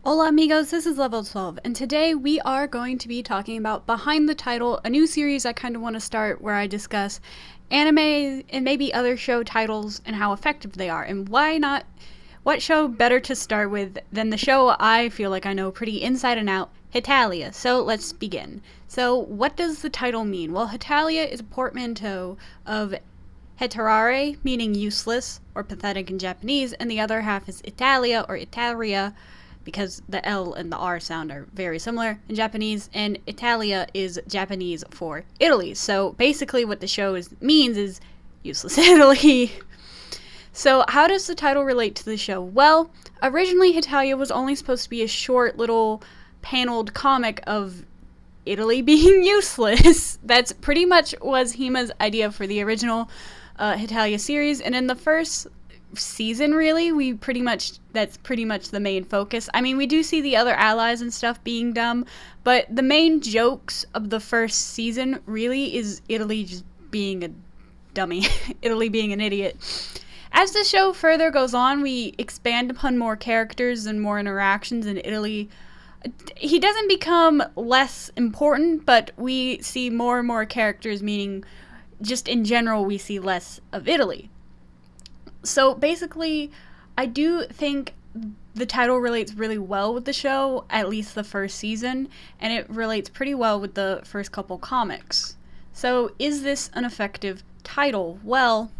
Hola amigos, this is Level 12, and today we are going to be talking about Behind the Title, a new series I kind of want to start where I discuss anime and maybe other show titles and how effective they are. And why not? What show better to start with than the show I feel like I know pretty inside and out, Hetalia. So let's begin. So, what does the title mean? Well, Hetalia is a portmanteau of heterare, meaning useless or pathetic in Japanese, and the other half is Italia or Italia, because the L and the R sound are very similar in Japanese, and Italia is Japanese for Italy. So basically, what the show means is useless Italy. So, how does the title relate to the show? Well, originally, Hetalia was only supposed to be a short little paneled comic of Italy being useless. That's pretty much was Hima's idea for the original Hetalia series, and in the first season, really, that's pretty much the main focus. I mean, we do see the other allies and stuff being dumb, but the main jokes of the first season really is Italy just being a dummy, Italy being an idiot. As the show further goes on, we expand upon more characters and more interactions in Italy. He doesn't become less important, but we see more and more characters, meaning just in general we see less of Italy. So basically, I do think the title relates really well with the show, at least the first season, and it relates pretty well with the first couple comics. So, is this an effective title? Well,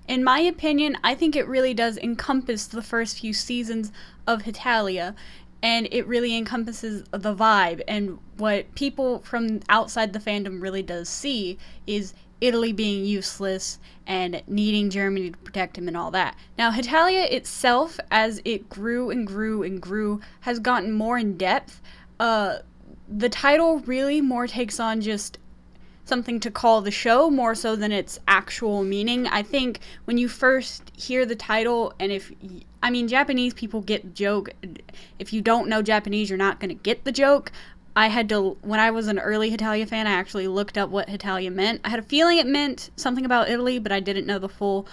in my opinion, I think it really does encompass the first few seasons of Hetalia, and it really encompasses the vibe, and what people from outside the fandom really does see is Italy being useless and needing Germany to protect him and all that. Now, Hetalia itself, as it grew and grew and grew, has gotten more in depth. The title really more takes on just something to call the show more so than its actual meaning. I think when you first hear the title, and Japanese people get the joke. If you don't know Japanese, you're not going to get the joke. When I was an early Hetalia fan, I actually looked up what Hetalia meant. I had a feeling it meant something about Italy, but I didn't know the full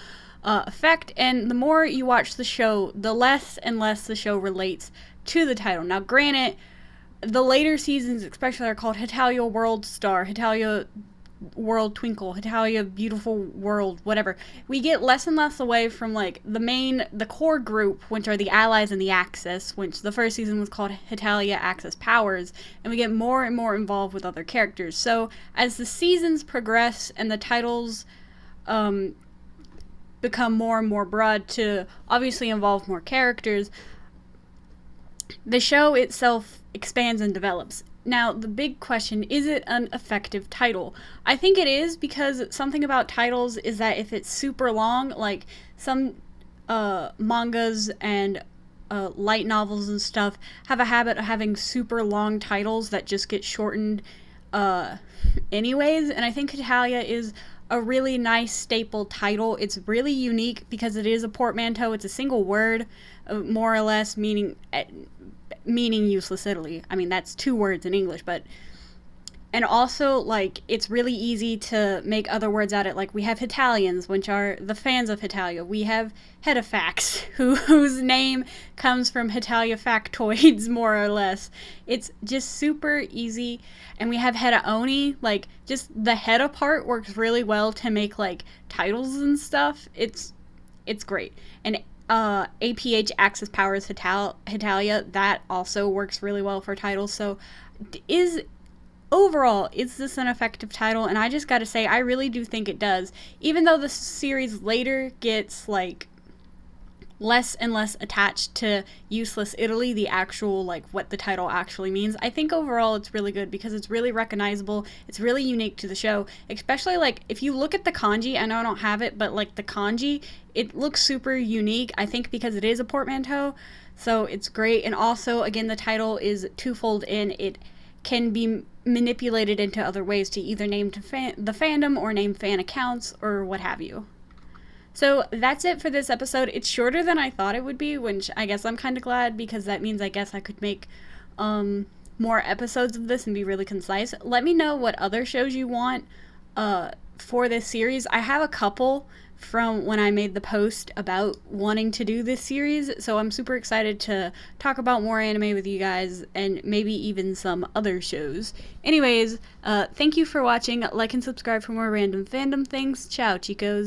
effect. And the more you watch the show, the less and less the show relates to the title. Now, granted, the later seasons especially are called Hetalia World Star, Hetalia World Twinkle, Hetalia Beautiful World, whatever. We get less and less away from like the core group, which are the Allies and the Axis, which the first season was called Hetalia Axis Powers, and we get more and more involved with other characters. So as the seasons progress and the titles become more and more broad to obviously involve more characters, the show itself expands and develops. Now, the big question, is it an effective title? I think it is, because something about titles is that if it's super long, like some mangas and light novels and stuff have a habit of having super long titles that just get shortened anyways, and I think Hetalia is a really nice staple title. It's really unique because it is a portmanteau. It's a single word, more or less, meaning useless Italy. I mean, that's two words in English, and also, like, it's really easy to make other words out of it. Like, we have Italians, which are the fans of Hetalia. We have Hetafax, whose name comes from Hetalia factoids, more or less. It's just super easy. And we have Hetaoni, like, just the Heta part works really well to make, like, titles and stuff. It's great. And APH Axis Powers Hetalia, that also works really well for titles. So overall, is this an effective title? And I just gotta say, I really do think it does. Even though the series later gets like less and less attached to useless Italy, the actual, like, what the title actually means, I think overall it's really good because it's really recognizable. It's really unique to the show, especially, like, if you look at the kanji. I know I don't have it, but, like, the kanji, it looks super unique, I think, because it is a portmanteau, so it's great. And also, again, the title is twofold in it can be manipulated into other ways to either name to the fandom or name fan accounts or what have you. So that's it for this episode. It's shorter than I thought it would be, which I guess I'm kind of glad, because that means I guess I could make more episodes of this and be really concise. Let me know what other shows you want for this series. I have a couple from when I made the post about wanting to do this series, so I'm super excited to talk about more anime with you guys and maybe even some other shows. Anyways, thank you for watching. Like and subscribe for more random fandom things. Ciao, chicos.